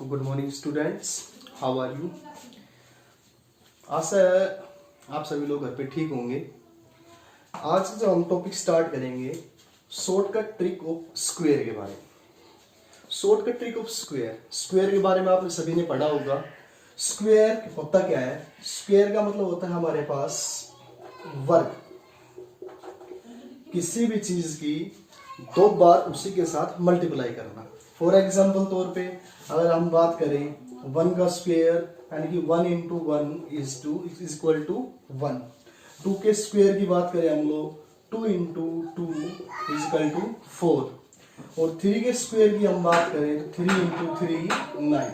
Good morning students, how are you. आशा है आप सभी लोग घर पे ठीक होंगे। आज जो हम टॉपिक स्टार्ट करेंगे शॉर्टकट ट्रिक ऑफ स्क्वायर के बारे में। शॉर्टकट ट्रिक ऑफ स्क्वायर के बारे में आपने सभी ने पढ़ा होगा। स्क्वायर होता क्या है? स्क्वायर का मतलब होता है हमारे पास वर्ग, किसी भी चीज की दो बार उसी के साथ मल्टीप्लाई करना। फॉर एग्जाम्पल तौर पे अगर हम बात करें 1 का स्क्वायर यानी कि 1 into 1 is 2 is equal to 1। 2 के स्क्वायर की बात करें हम लोग 2 इंटू 2 इज इक्वल टू 4। और 3 के स्क्वायर की हम बात करें तो 3 इंटू 3 9।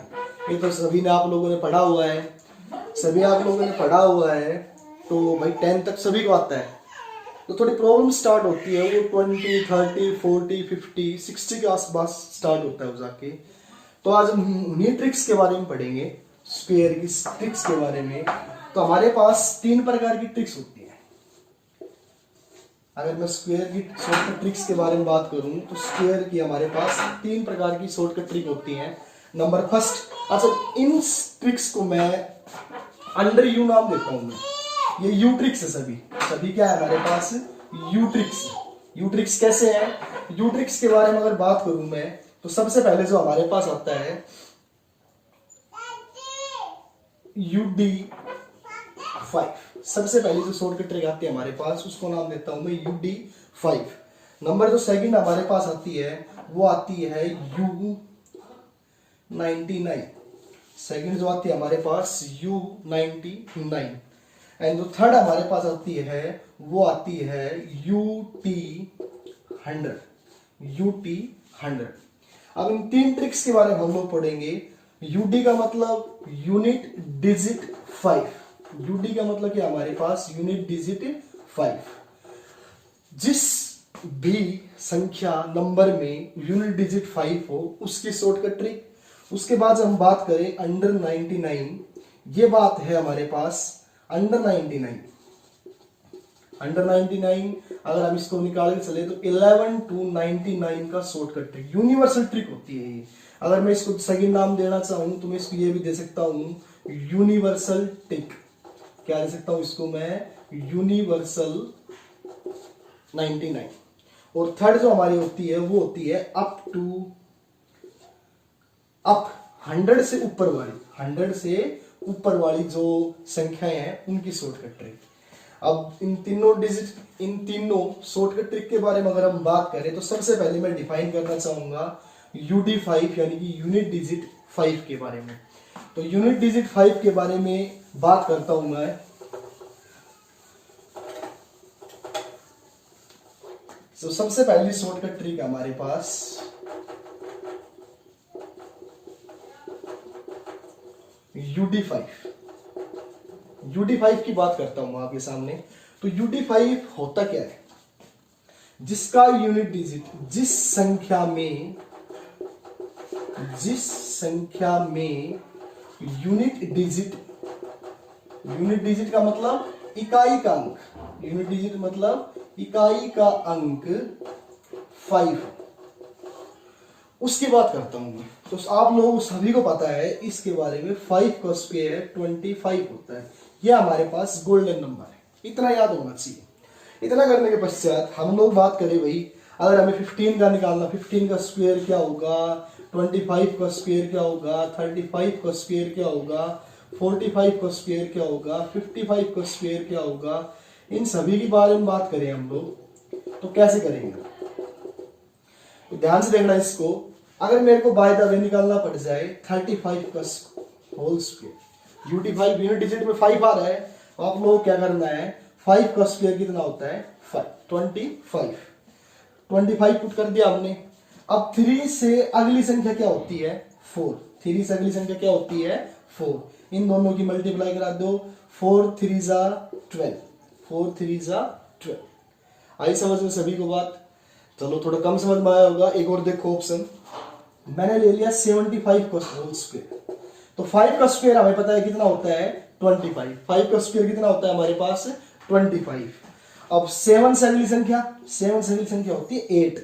ये तो सभी ने आप लोगों ने पढ़ा हुआ है, तो भाई 10 तक सभी को आता है। तो थोड़ी प्रॉब्लम स्टार्ट होती है वो 20, 30, 40, 50, 60 के आसपास स्टार्ट होता है वो जाके। तो आज हम उन्हीं ट्रिक्स के बारे में पढ़ेंगे, स्क्वायर की ट्रिक्स के बारे में। तो हमारे पास 3 प्रकार की ट्रिक्स होती है। अगर मैं स्क्वायर की शॉर्टकट ट्रिक्स के बारे में बात करूं तो स्क्वायर की हमारे पास 3 प्रकार की शॉर्टकट ट्रिक होती है। नंबर फर्स्ट, अच्छा इन ट्रिक्स को मैं अंडर यू नाम देता हूं। मैं ये यू ट्रिक्स है, सभी क्या है हमारे पास? U tricks. यू ट्रिक्स कैसे है? यू ट्रिक्स के बारे में अगर बात करूं मैं तो सबसे पहले जो हमारे पास आता है UD5। सबसे पहले जो शॉर्टकट ट्रिक आती है हमारे पास उसको नाम देता हूं मैं UD5। नंबर जो सेकंड हमारे पास आती है वो आती है U99। सेकंड जो आती है हमारे पास U99। एंड जो थर्ड हमारे पास आती है वो आती है UT100। अब इन 3 ट्रिक्स के बारे में हम लोग पढ़ेंगे। UD का मतलब यूनिट डिजिट 5। UD का मतलब क्या हमारे पास? Unit digit 5। जिस भी संख्या नंबर में यूनिट डिजिट 5 हो उसकी शॉर्टकट ट्रिक। उसके बाद हम बात करें अंडर 99। ये बात है हमारे पास अंडर 99 अगर हम इसको निकाल के चले तो 11 to 99 का शॉर्टकट ट्रिक, यूनिवर्सल ट्रिक होती है ये। अगर मैं इसको सेकंड नाम देना चाहूं तो मैं इसको ये भी दे सकता हूं यूनिवर्सल ट्रिक। क्या दे सकता हूं इसको मैं? यूनिवर्सल 99। और थर्ड जो हमारी होती है वो होती है अप 100 से ऊपर वाली जो संख्याएं हैं उनकी शॉर्टकट ट्रिक। अब इन तीनों शॉर्टकट ट्रिक के बारे में अगर हम बात करें तो सबसे पहले मैं डिफाइन करना चाहूंगा UD5 यानी कि यूनिट डिजिट 5 के बारे में। तो यूनिट डिजिट 5 के बारे में बात करता हूं मैं। तो सबसे पहली शॉर्टकट ट्रिक हमारे पास UD5 की बात करता हूं आपके सामने। तो UD5 होता क्या है? जिसका यूनिट डिजिट जिस संख्या में यूनिट डिजिट का मतलब इकाई का अंक, यूनिट डिजिट मतलब इकाई का अंक 5, उसकी बात करता हूं मैं। तो आप लोग सभी को पता है इसके बारे में 5 का स्क्वायर 25 होता है। यह हमारे पास गोल्डन नंबर है, इतना याद होना चाहिए। इतना करने के पश्चात हम लोग बात करें भाई अगर हमें 15 का निकालना, 15 का स्क्वायर क्या होगा, 25 का स्क्वायर क्या होगा, 35 का स्क्वायर क्या होगा, 45 का स्क्वायर क्या होगा, 55 का स्क्वायर क्या होगा, इन सभी के बारे में बात करें हम लोग तो कैसे करेंगे? तो ध्यान से देखना इसको। अगर मेरे को बाय द वे निकालना पड़ जाए 35 का whole square, UD5 unit digit में 5 आ रहा है, तो आप लोग क्या करना है 5 का स्क्वायर कितना होता है? 25 पुट कर दिया हमने। अब 3 से अगली संख्या क्या होती है? 4। 3 से अगली संख्या क्या होती है? 4। इन दोनों की मल्टीप्लाई करा दो। 4 3 जा 12, 4 3 जा 12। आई समझ में सभी को बात? चलो थोड़ा कम समझ में आया होगा। एक और देखो ऑप्शन, मैंने ले लिया 75 का होल स्क्वायर। तो 5 का स्क्वायर हमें पता है कितना होता है? 25। 5 का स्क्वायर कितना होता है हमारे पास? 25। अब 7 से अगली संख्या होती है 8।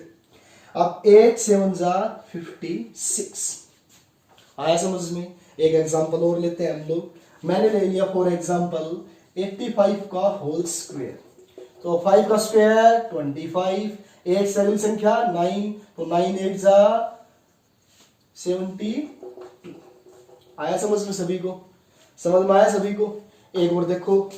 अब 8 7 जा 56। आया समझ में? एक एग्जांपल और लेते हैं हम लोग। मैंने ले लिया फॉर एग्जांपल 85 का होल स्क्वायर। तो 5 का स्क्वायर 25, 8 से अगली संख्या 9, तो 9 8 जा 72। आया समझ में सभी को? समझ में आया सभी को? एक और देखो,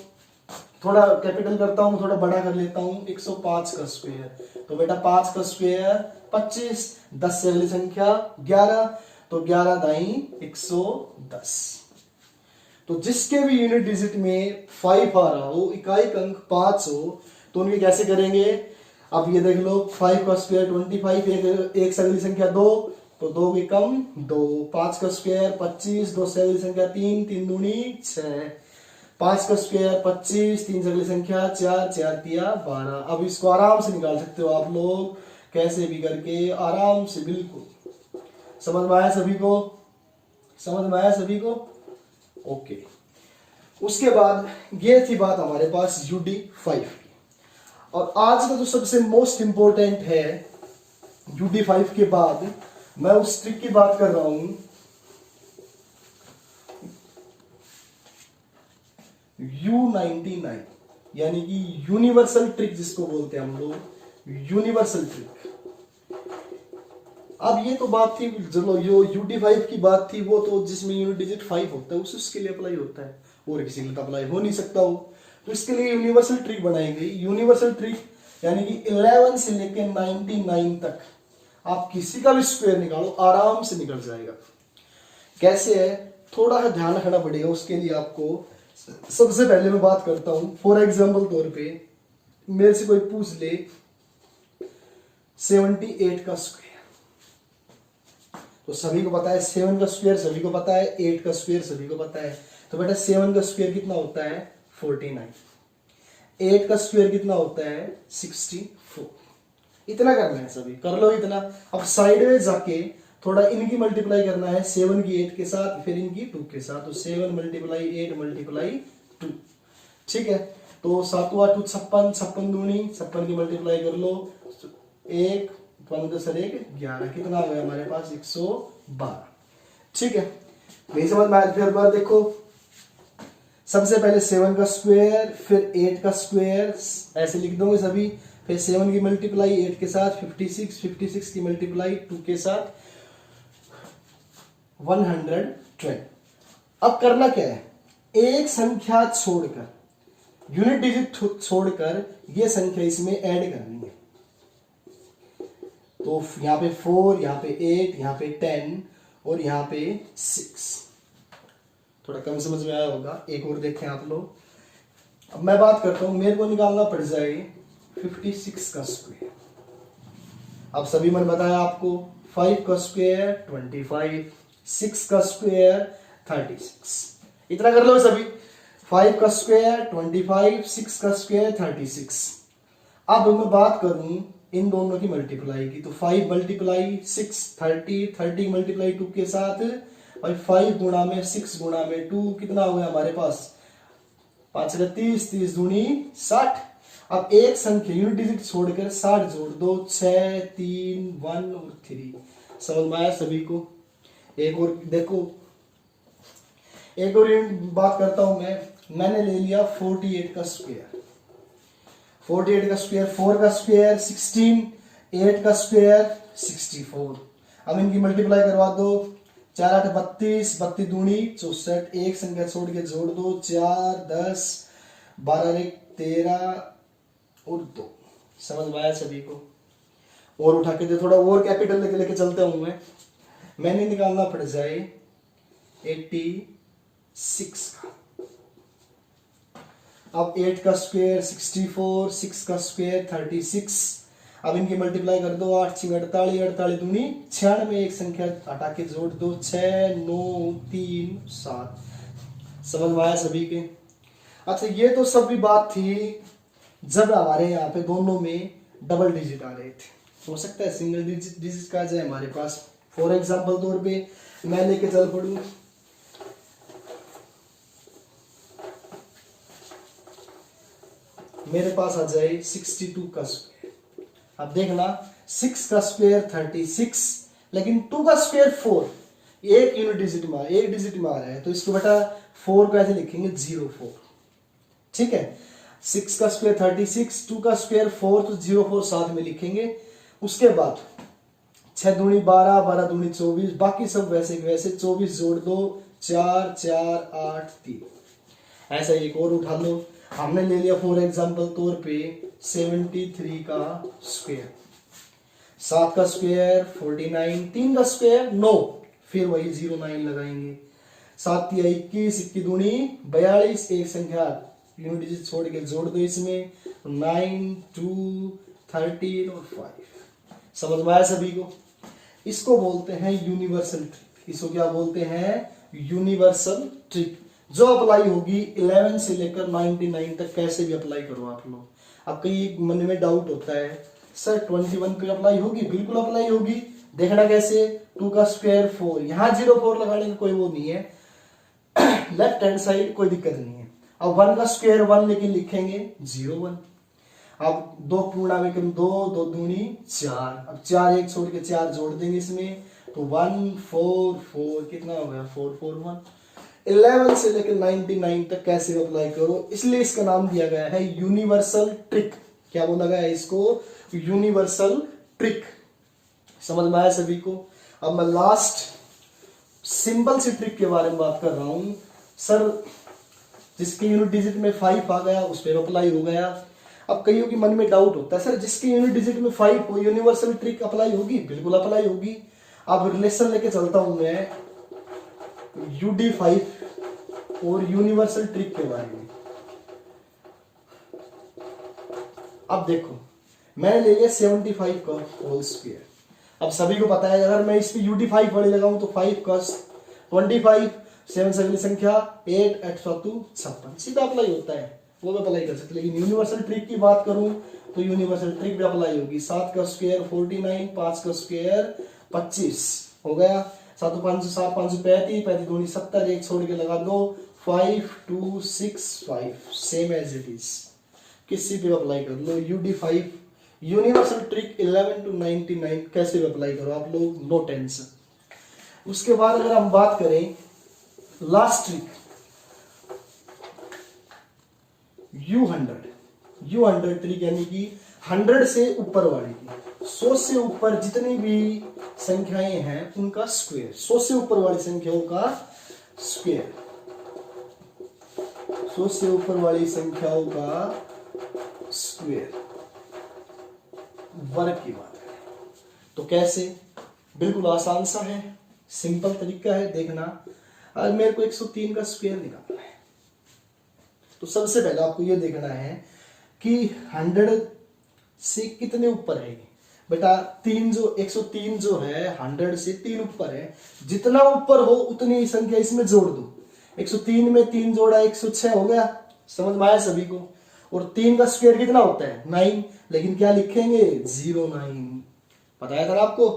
थोड़ा कैपिटल करता हूं, थोड़ा बड़ा कर लेता हूं। 105 का स्क्वायर, तो बेटा 5 का स्क्वायर 25, 10 से अगली संख्या 11, तो 11 दाई 110। तो जिसके भी यूनिट डिजिट में 5 आ रहा हो, इकाई अंक 5 हो, तो उनके कैसे करेंगे? अब ये देख लो, 5 का स्क्वायर 25, एक से अगली संख्या 2, तो 2 की कम 2, 5 का स्क्वायर 25, 2 से अगली संख्या 3, 3 दूनी 6, 5 का स्क्वायर 25, 3 से अगली संख्या 4, 4 तिया 12। अब इसको आराम से निकाल सकते हो आप लोग, कैसे भी करके, आराम से, बिल्कुल। समझ में आया सभी को? समझ में आया सभी को? ओके। उसके बाद ये थी बात हमारे पास UD5 की। और आज का जो सबसे मोस्ट इंपॉर्टेंट है UD5 के बाद, मैं उस ट्रिक की बात कर रहा हूं, U99, यानी कि यूनिवर्सल ट्रिक जिसको बोलते हैं हम लोग, यूनिवर्सल ट्रिक। अब ये तो बात थी, चलो जो UD5 की बात थी, वो तो जिसमें यूनिट डिजिट 5 होता है उसके लिए अप्लाई होता है, और किसी के लिए अप्लाई हो नहीं सकता हो। तो इसके लिए यूनिवर्सल ट्रिक बनाई गई। यूनिवर्सल ट्रिक यानी कि 11 से लेकर 99 तक आप किसी का भी स्क्वायर निकालो, आराम से निकल जाएगा। कैसे है, थोड़ा सा ध्यान रखना पड़ेगा उसके लिए आपको। सबसे पहले मैं बात करता हूं, फॉर एग्जाम्पल तौर पे मेरे से कोई पूछ ले 78 का स्क्वायर, तो सभी को पता है 7 का स्क्वायर, सभी को पता है 8 का स्क्वायर, सभी को पता है। तो बेटा 7 का स्क्वायर कितना होता है? 49। 8 का स्क्वायर कितना होता है? 64। इतना करना है, सभी कर लो इतना। अब साइड में जाके थोड़ा इनकी मल्टीप्लाई करना है, 7 की 8 के साथ, फिर इनकी 2 के साथ, तो 7 मल्टीप्लाई 8 मल्टीप्लाई 2। ठीक है, तो 7 2 56, 56 दूनी 56 की मल्टीप्लाई कर लो, 1 15 1 11, कितना हो गया हमारे पास? 112। ठीक है, नहीं समझ में आया? फिर बार देखो, सबसे पहले 7 का स्क्वायर, फिर 8 का स्क्वायर, ऐसे लिख दोगे सभी, फिर 7 की मल्टीप्लाई 8 के साथ 56, 56 की मल्टीप्लाई 2 के साथ 112। अब करना क्या है, एक संख्या छोड़कर, यूनिट डिजिट छोड़कर ये संख्या इसमें ऐड करनी है। तो यहां पे 4, यहां पे 8, यहां पे 10 और यहां पे 6। थोड़ा कम समझ में आया होगा। एक और देखें आप लोग। अब मैं बात करता हूं, मेरे को निकालना पड़ जाए 56 का स्क्वायर। अब सभी मैंने बताया आपको, 5 का स्क्वायर 25, 6 का स्क्वायर 36। इतना कर लो सभी, 5 का स्क्वायर 25, 6 का स्क्वायर 36। अब मैं बात करूं इन दोनों की मल्टीप्लाई की, तो 5 मल्टीप्लाई 6 30, 30 मल्टीप्लाई 2 के साथ, भाई 5 गुणा में 6 गुणा में 2 कितना हो गया हमारे पास? 5 30, 30 दूनी 60। अब एक संख्या यूनिट डिजिट छोड़कर 60 जोड़ दो, 6 3 1 और 3। समझ में आया सभी को? एक और देखो, एक और बात करता हूं मैंने ले लिया 48 का स्क्वायर। 48 का स्क्वायर, 4 का स्क्वायर 16, 8 का स्क्वायर 64। अब इनकी मल्टीप्लाई करवा दो, 4 8 32, 32 दूनी 64, एक संख्या छोड़ के जोड़ दो, 4 10 12 1 13 और 2। समझ में आया सभी को? और उठा के दे, थोड़ा और कैपिटल लेके चलते हूं मैंने निकालना पड़ जाए 86 का। अब 8 का स्क्वायर 64, 6 का स्क्वायर 36। अब इनकी मल्टीप्लाई कर दो, 8 6 48, 48 दूनी 96, एक संख्या हटा के जोड़ दो, 6 9 3 7। समझ में आया सभी के? अच्छा, ये तो सब भी बात थी जब हमारे यहाँ पे दोनों में डबल डिजिट आ रहे थे। हो सकता है सिंगल डिजिट का जाए हमारे पास। फॉर एग्जाम्पल तौर पे मैं लेके चल पड़ू, मेरे पास आ जाए 62 का स्क्वायर। अब देखना, 6 का स्क्वायर 36, लेकिन 2 का स्क्वायर 4, एक यूनिट डिजिट में एक डिजिट में आ रहा है, तो इसको बेटा 4 को ऐसे लिखेंगे 04, ठीक है। 6 का स्क्वायर 36, 2 का स्क्वायर 4, तो 04 साथ में लिखेंगे। उसके बाद 6 दूनी 12, 12 दूनी 24, बाकी सब वैसे के वैसे, 24 जोड़ दो 4 4 8 3। ऐसा एक और उठा लो, हमने ले लिया फॉर एग्जांपल तौर पे 73 का स्क्वायर, 7 का स्क्वायर 49, 3 का स्क्वायर 9, फिर वही 09 लगाएंगे। 7 या 21, 21 दूनी 42, एक संख्या यूनिट डिजिट छोड़ के जोड़ दो इसमें, 9 2 13 और 5। समझ में आया सभी को? इसको बोलते हैं यूनिवर्सल ट्रिक। इसको क्या बोलते हैं? यूनिवर्सल ट्रिक, जो अप्लाई होगी 11 से लेकर 99 तक, कैसे भी अप्लाई करो आप लोग। अब कई मन में डाउट होता है, सर 21 पे अप्लाई होगी? बिल्कुल अप्लाई होगी। देखना कैसे? 2 का स्क्वायर 4, यहाँ 04 लगाने का कोई वो नहीं है, लेफ्ट हैंड साइड कोई दिक्कत नहीं है। अब 1 का स्क्वायर 1 लेकिन लिखेंगे 01। अब 2 पूर्णांक 2, 2 दूनी 4, अब 4 एक छोड़ के 4 जोड़ देंगे इसमें, तो 1 4 4, कितना हो गया 4 4 1। 11 से लेकर 99 तक कैसे अप्लाई करो, इसलिए इसका नाम दिया गया है यूनिवर्सल ट्रिक। क्या बोला गया है इसको? Universal trick. समझ में आया सभी को? अब मैं लास्ट सिंपल सी ट्रिक के बारे में बात कर रहा हूं। सर जिसके यूनिट डिजिट में 5 आ गया उस पर अप्लाई हो गया। अब कईयों के मन में डाउट होता है, सर जिसके यूनिट डिजिट में 5 हो यूनिवर्सल ट्रिक अप्लाई होगी? बिल्कुल अप्लाई होगी। अब रिलेशन लेके चलता हूं मैं UD5 और यूनिवर्सल ट्रिक के बारे में। अब देखो, मैंने ले लिया 75 का होल स्क्वायर। अब सभी को पता है अगर मैं इस पे UD5 वाले लगाऊं तो 5 का 25, 7 से अगली संख्या 8, 8 7 56, सीधा अप्लाई होता है, वो भी अप्लाई कर सकते। लेकिन यूनिवर्सल ट्रिक की बात करूं तो यूनिवर्सल ट्रिक भी अप्लाई होगी। 7 का स्क्वायर 49, 5 का स्क्वायर 25 हो गया, 7 5 7 5 35, 35 दूनी 70, एक छोड़ के लगा दो 5 2 6 5, सेम एज इट इज, किसी पे अप्लाई कर लो। UD5 यूनिवर्सल ट्रिक 11 to 99 कैसे भी अप्लाई करो आप लोग, नो टेंशन। उसके बाद अगर हम बात करें लास्ट ट्रिक U100 ट्रिक, यानी कि 100 से ऊपर वाली की, 100 से ऊपर जितनी भी संख्याएं हैं उनका स्क्वायर, 100 से ऊपर वाली संख्याओं का स्क्वायर, 100 से ऊपर वाली संख्याओं का स्क्वायर वर्ग की बात है। तो कैसे? बिल्कुल आसान सा है, सिंपल तरीका है। देखना, आज मेरे को 103 का स्क्वायर निकालना है, तो सबसे पहले आपको यह देखना है कि 100 से कितने ऊपर है बेटा। 103 जो है 100 से 3 ऊपर है, जितना ऊपर हो उतनी संख्या इसमें जोड़ दो। 103 में 3 जोड़ा 106 हो गया। समझ में आया सभी को? और 3 का स्क्वायर कितना होता है? 9, लेकिन क्या लिखेंगे? 09। बताया था आपको?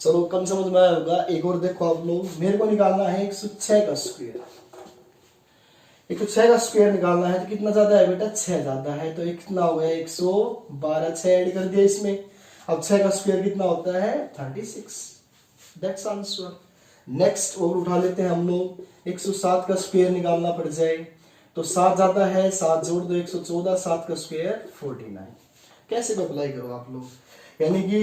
चलो कम समझ में आया होगा। एक और देखो आप लोग, मेरे को निकालना है 106 का स्क्वायर। 106 का स्क्वायर निकालना है तो कितना ज्यादा है बेटा? 6 ज्यादा है, तो कितना हो गया 112, 6 ऐड कर दिया इसमें। अब 6 का स्क्वायर कितना होता है? 36। That's answer. नेक्स्ट और उठा लेते हैं हम लोग, 107 का स्क्वायर निकालना पड़ जाए तो 7 ज्यादा है, 7 जोड़ दो 114, 7 का स्क्वायर 49। कैसे भी अप्लाई करो आप लोग, यानी कि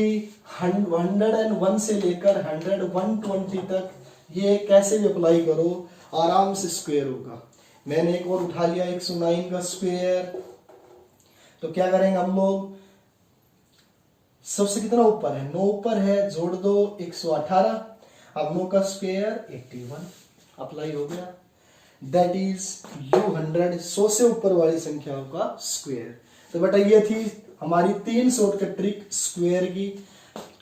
101 से लेकर 120 तक ये कैसे भी अप्लाई करो, आराम से स्क्वायर होगा। मैंने एक और उठा लिया 109 का स्क्वायर, तो क्या करेंगे हम लोग? सबसे कितना ऊपर है? 9 ऊपर है, जोड़ दो 118, अब 9 का स्क्वायर 81, अप्लाई हो गया। दैट इज U100, 100 से ऊपर वाली संख्याओं का स्क्वायर। तो बेटा ये थी हमारी 3 शॉर्टकट ट्रिक स्क्वायर की।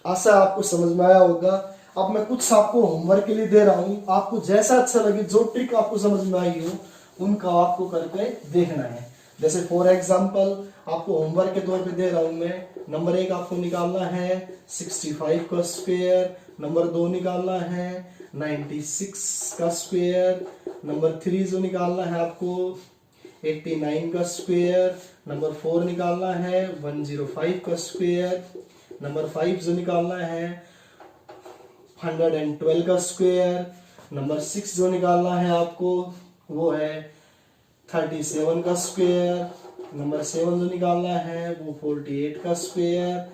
आशा आपको समझ में आया होगा। अब मैं कुछ आपको होमवर्क के लिए दे रहा हूं, आपको जैसा अच्छा लगे, जो ट्रिक आपको समझ में आई हो उनका आपको करके देखना है। जैसे फॉर एग्जांपल आपको होमवर्क के तौर पे दे रहा हूं मैं, नंबर 1 आपको निकालना है 65 का स्क्वायर, नंबर 2 निकालना है 96 का स्क्वायर, नंबर 3 जो निकालना है आपको 89 का स्क्वायर, नंबर 4 निकालना है 105 का स्क्वायर, नंबर 5 जो निकालना है 112 का स्क्वायर। नंबर 6 जो निकालना है आपको वो है 37 का स्क्वायर। नंबर 7 जो निकालना है वो 48 का स्क्वायर।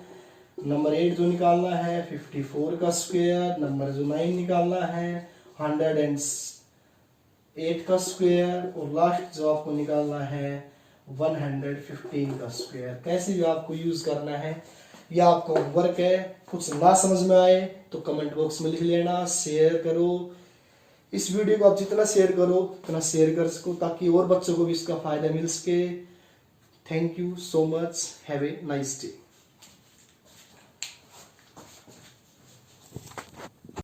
नंबर 8 जो निकालना है 54 का स्क्वायर। नंबर जो 9 निकालना है 108 का स्क्वायर। और लास्ट जो आपको निकालना है 115 का स्क्वायर। कैसे भी आपको यूज करना है, यह आपका वर्क है। कुछ ना समझ में आए तो कमेंट बॉक्स में लिख लेना, शेयर करो। इस वीडियो को आप जितना शेयर करो उतना शेयर कर सको, ताकि और बच्चों को भी इसका फायदा मिल सके। Thank you so much, have a nice day.